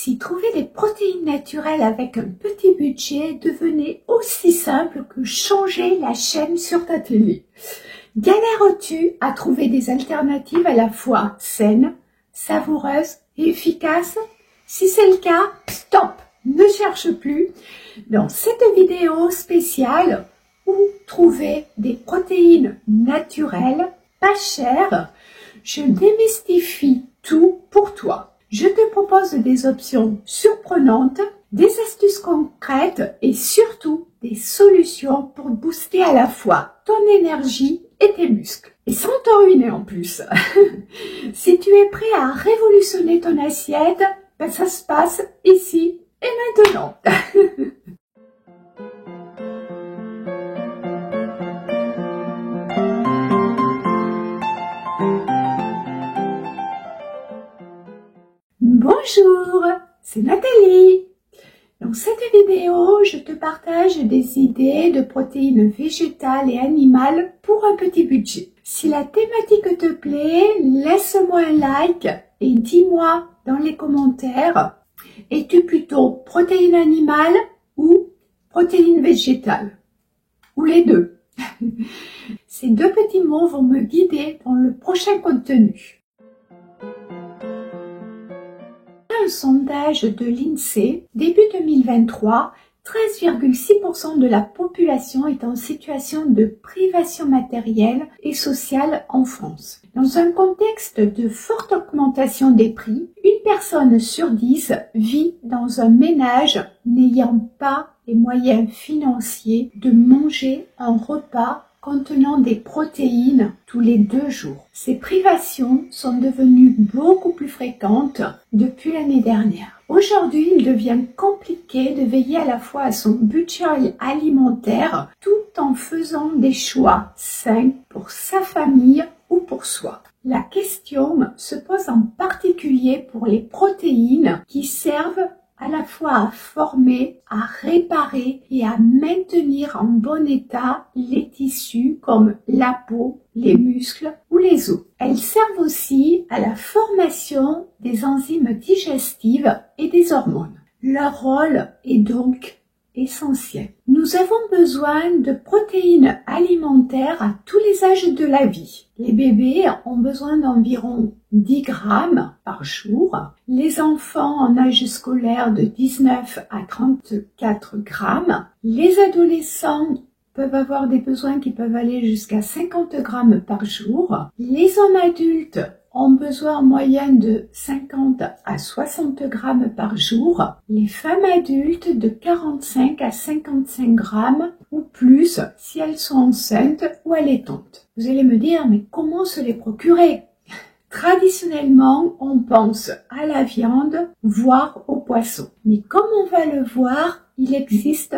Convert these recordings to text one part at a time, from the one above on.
si trouver des protéines naturelles avec un petit budget devenait aussi simple que changer la chaîne sur ta télé. Galères-tu à trouver des alternatives à la fois saines, savoureuses et efficaces? Si c'est le cas, stop! Ne cherche plus. Dans cette vidéo spéciale, où trouver des protéines naturelles, pas chères, je démystifie tout pour toi. Je te propose des options surprenantes, des astuces concrètes et surtout des solutions pour booster à la fois ton énergie et tes muscles. Et sans te ruiner en plus. Si tu es prêt à révolutionner ton assiette, ben ça se passe ici et maintenant. Bonjour, c'est Nathalie. Dans cette vidéo, je te partage des idées de protéines végétales et animales pour un petit budget. Si la thématique te plaît, laisse-moi un like et dis-moi dans les commentaires, es-tu plutôt protéines animales ou protéines végétales? Ou les deux. Ces deux petits mots vont me guider dans le prochain contenu. Un sondage de l'INSEE, début 2023, 13,6% de la population est en situation de privation matérielle et sociale en France. Dans un contexte de forte augmentation des prix, une personne sur 10 vit dans un ménage n'ayant pas les moyens financiers de manger un repas contenant des protéines tous les 2 jours. Ces privations sont devenues beaucoup plus fréquentes depuis l'année dernière. Aujourd'hui, il devient compliqué de veiller à la fois à son budget alimentaire tout en faisant des choix sains pour sa famille ou pour soi. La question se pose en particulier pour les protéines qui servent à la fois à former, à réparer et à maintenir en bon état les tissus comme la peau, les muscles ou les os. Elles servent aussi à la formation des enzymes digestives et des hormones. Leur rôle est donc essentiel. Nous avons besoin de protéines alimentaires à tous les âges de la vie. Les bébés ont besoin d'environ 10 grammes par jour. Les enfants en âge scolaire de 19 à 34 grammes. Les adolescents peuvent avoir des besoins qui peuvent aller jusqu'à 50 grammes par jour. Les hommes adultes ont besoin en moyenne de 50 à 60 grammes par jour. Les femmes adultes de 45 à 55 grammes ou plus si elles sont enceintes ou allaitantes. Vous allez me dire, mais comment se les procurer? Traditionnellement, on pense à la viande, voire au poisson. Mais comme on va le voir, il existe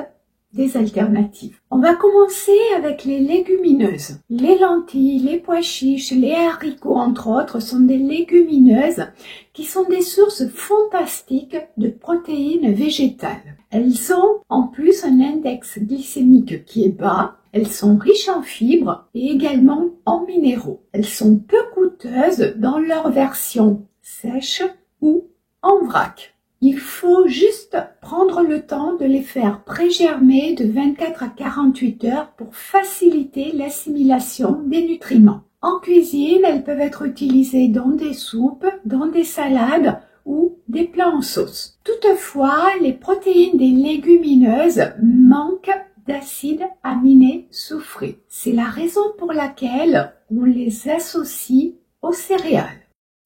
des alternatives. On va commencer avec les légumineuses. Les lentilles, les pois chiches, les haricots entre autres sont des légumineuses qui sont des sources fantastiques de protéines végétales. Elles ont en plus un index glycémique qui est bas. Elles sont riches en fibres et également en minéraux. Elles sont peu coûteuses dans leur version sèche ou en vrac. Il faut juste prendre le temps de les faire pré-germer de 24 à 48 heures pour faciliter l'assimilation des nutriments. En cuisine, elles peuvent être utilisées dans des soupes, dans des salades ou des plats en sauce. Toutefois, les protéines des légumineuses manquent d'acides aminés soufrés. C'est la raison pour laquelle on les associe aux céréales.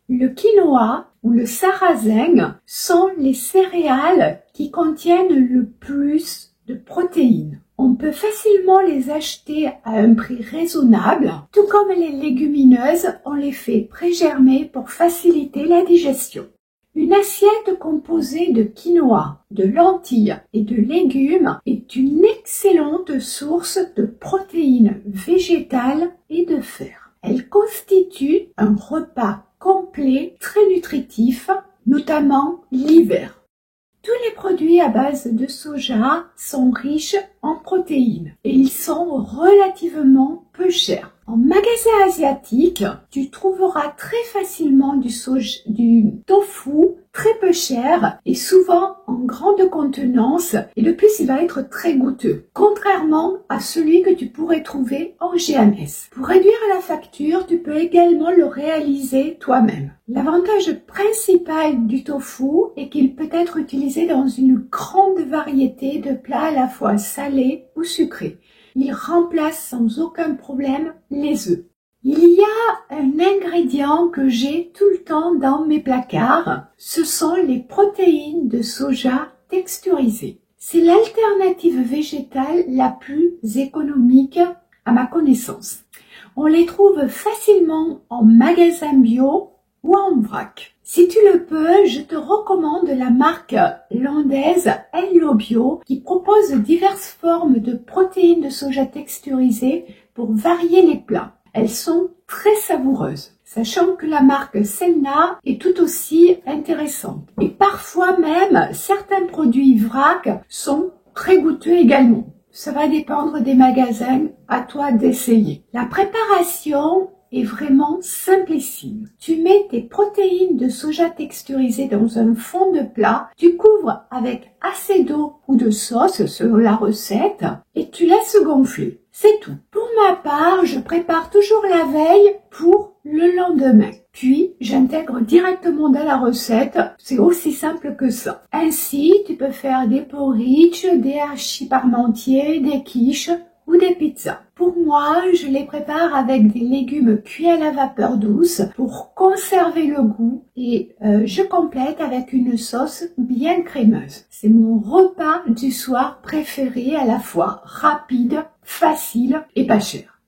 Le quinoa ou le sarrasin sont les céréales qui contiennent le plus de protéines. On peut facilement les acheter à un prix raisonnable, tout comme les légumineuses, on les fait pré-germer pour faciliter la digestion. Une assiette composée de quinoa, de lentilles et de légumes est une excellente source de protéines végétales et de fer. Elle constitue un repas complet, très nutritif, notamment l'hiver. Tous les produits à base de soja sont riches en protéines et ils sont relativement peu chers. En magasin asiatique, tu trouveras très facilement du tofu très peu cher et souvent en grande contenance et de plus il va être très goûteux, contrairement à celui que tu pourrais trouver en GMS. Pour réduire la facture, tu peux également le réaliser toi-même. L'avantage principal du tofu est qu'il peut être utilisé dans une grande variété de plats à la fois salés ou sucrés. Il remplace sans aucun problème les œufs. Il y a un ingrédient que j'ai tout le temps dans mes placards. Ce sont les protéines de soja texturisées. C'est l'alternative végétale la plus économique à ma connaissance. On les trouve facilement en magasin bio ou en vrac. Si tu le peux, je te recommande la marque landaise Hello Bio qui propose diverses formes de protéines de soja texturisées pour varier les plats. Elles sont très savoureuses, sachant que la marque Selna est tout aussi intéressante. Et parfois même, certains produits vrac sont très goûteux également. Ça va dépendre des magasins, à toi d'essayer. La préparation est vraiment simplissime. Tu mets tes protéines de soja texturisées dans un fond de plat, tu couvres avec assez d'eau ou de sauce selon la recette et tu laisses gonfler. C'est tout. Pour ma part, je prépare toujours la veille pour le lendemain. Puis, j'intègre directement dans la recette. C'est aussi simple que ça. Ainsi, tu peux faire des porridge, des hachis parmentiers, des quiches ou des pizzas. Pour moi, je les prépare avec des légumes cuits à la vapeur douce pour conserver le goût et je complète avec une sauce bien crémeuse. C'est mon repas du soir préféré, à la fois rapide, facile et pas cher.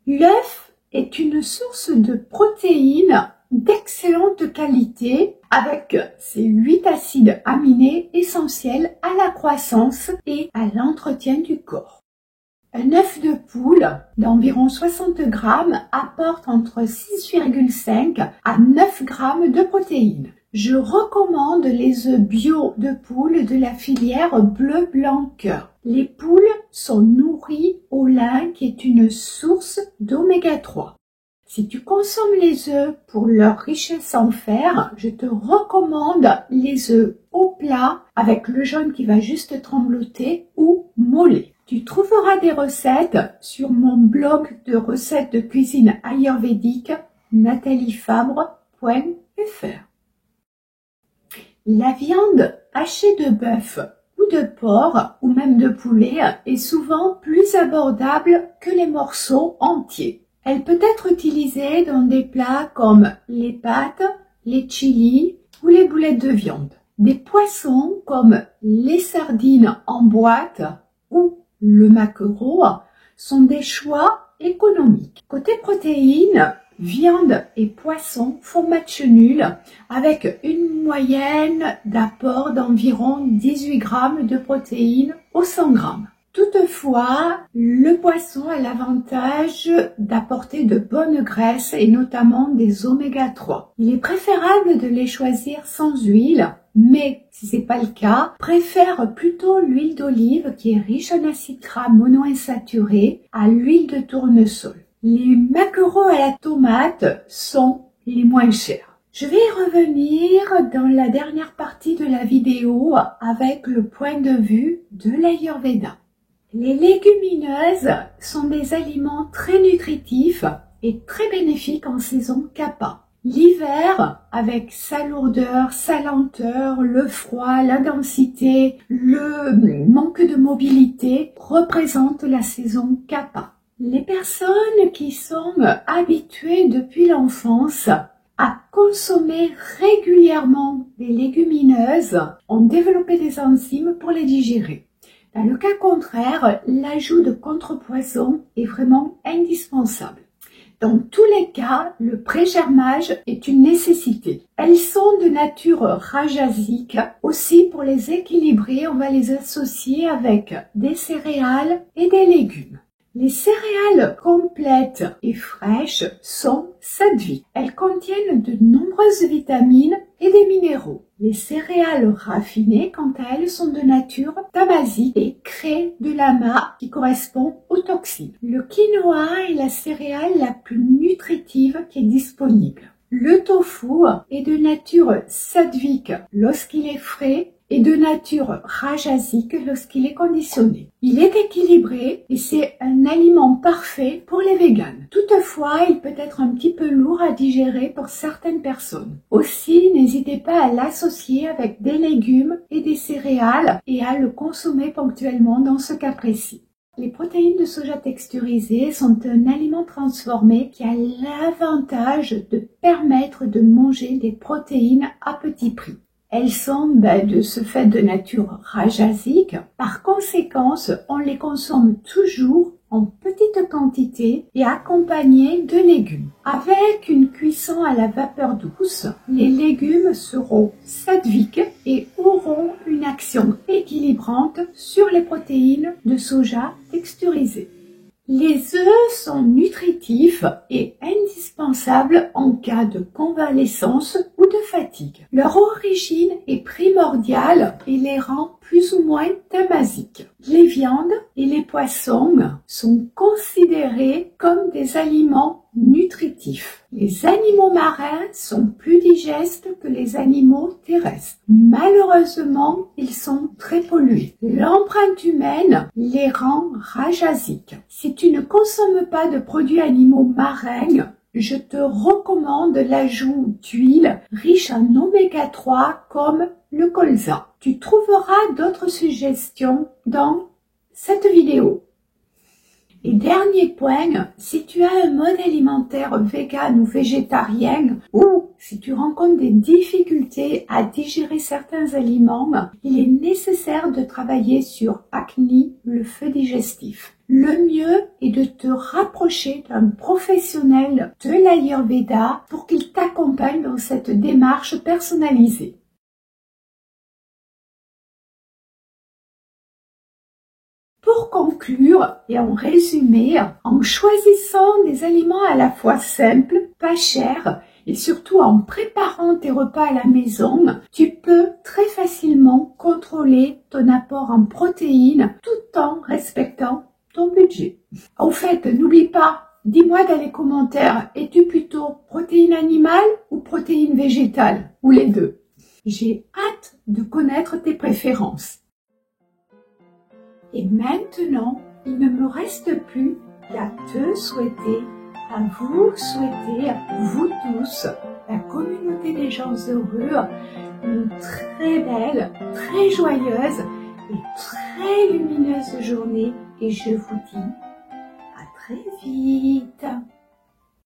L'œuf est une source de protéines d'excellente qualité avec ses 8 acides aminés essentiels à la croissance et à l'entretien du corps. Un œuf de poule d'environ 60 grammes apporte entre 6,5 à 9 grammes de protéines. Je recommande les œufs bio de poule de la filière bleu blanc cœur. Les poules sont nourries au lin qui est une source d'oméga 3. Si tu consommes les œufs pour leur richesse en fer, je te recommande les œufs au plat avec le jaune qui va juste trembloter ou mollets. Tu trouveras des recettes sur mon blog de recettes de cuisine ayurvédique nataliefabre.fr. La viande hachée de bœuf ou de porc ou même de poulet est souvent plus abordable que les morceaux entiers. Elle peut être utilisée dans des plats comme les pâtes, les chilis ou les boulettes de viande. Des poissons comme les sardines en boîte ou le maquereau sont des choix économiques. Côté protéines, viande et poisson font match nul avec une moyenne d'apport d'environ 18 grammes de protéines au 100 grammes. Toutefois, le poisson a l'avantage d'apporter de bonnes graisses et notamment des oméga 3. Il est préférable de les choisir sans huile, mais si c'est pas le cas, préfère plutôt l'huile d'olive qui est riche en acides gras monoinsaturés à l'huile de tournesol. Les maquereaux à la tomate sont les moins chers. Je vais y revenir dans la dernière partie de la vidéo avec le point de vue de l'Ayurveda. Les légumineuses sont des aliments très nutritifs et très bénéfiques en saison kapha. L'hiver, avec sa lourdeur, sa lenteur, le froid, la densité, le manque de mobilité, représente la saison kapha. Les personnes qui sont habituées depuis l'enfance à consommer régulièrement des légumineuses ont développé des enzymes pour les digérer. Dans le cas contraire, l'ajout de contrepoison est vraiment indispensable. Dans tous les cas, le pré-germage est une nécessité. Elles sont de nature rajasique. Aussi, pour les équilibrer, on va les associer avec des céréales et des légumes. Les céréales complètes et fraîches sont sattviques. Elles contiennent de nombreuses vitamines et des minéraux. Les céréales raffinées, quant à elles, sont de nature tamasique et créent de l'amas qui correspond aux toxines. Le quinoa est la céréale la plus nutritive qui est disponible. Le tofu est de nature sattvique lorsqu'il est frais et de nature rajasique lorsqu'il est conditionné. Il est équilibré et c'est un aliment parfait pour les véganes. Toutefois, il peut être un petit peu lourd à digérer pour certaines personnes. Aussi, n'hésitez pas à l'associer avec des légumes et des céréales et à le consommer ponctuellement dans ce cas précis. Les protéines de soja texturisées sont un aliment transformé qui a l'avantage de permettre de manger des protéines à petit prix. Elles sont de ce fait de nature rajasique. Par conséquent, on les consomme toujours en petite quantité et accompagnées de légumes. Avec une cuisson à la vapeur douce, les légumes seront sattviques et auront une action équilibrante sur les protéines de soja texturisées. Les œufs sont nutritifs et indispensables en cas de convalescence ou de fatigue. Leur origine est primordiale et les rend plus ou moins tamasiques. Les viandes et les poissons sont considérés comme des aliments nutritifs. Les animaux marins sont plus digestes que les animaux terrestres. Malheureusement, ils sont très pollués. L'empreinte humaine les rend rajasiques. Si tu ne consommes pas de produits animaux marins, je te recommande l'ajout d'huile riche en oméga 3 comme le colza. Tu trouveras d'autres suggestions dans cette vidéo. Et dernier point, si tu as un mode alimentaire vegan ou végétarien ou si tu rencontres des difficultés à digérer certains aliments, il est nécessaire de travailler sur Acne, le feu digestif. Le mieux est de te rapprocher d'un professionnel de l'Ayurveda pour qu'il t'accompagne dans cette démarche personnalisée. Pour conclure et en résumé, en choisissant des aliments à la fois simples, pas chers et surtout en préparant tes repas à la maison, tu peux très facilement contrôler ton apport en protéines tout en respectant ton budget. En fait, n'oublie pas, dis-moi dans les commentaires, es-tu plutôt protéines animales ou protéines végétales ou les deux? J'ai hâte de connaître tes préférences. Et maintenant, il ne me reste plus qu'à te souhaiter, à vous souhaiter, vous tous, la communauté des gens heureux, une très belle, très joyeuse et très lumineuse journée. Et je vous dis à très vite.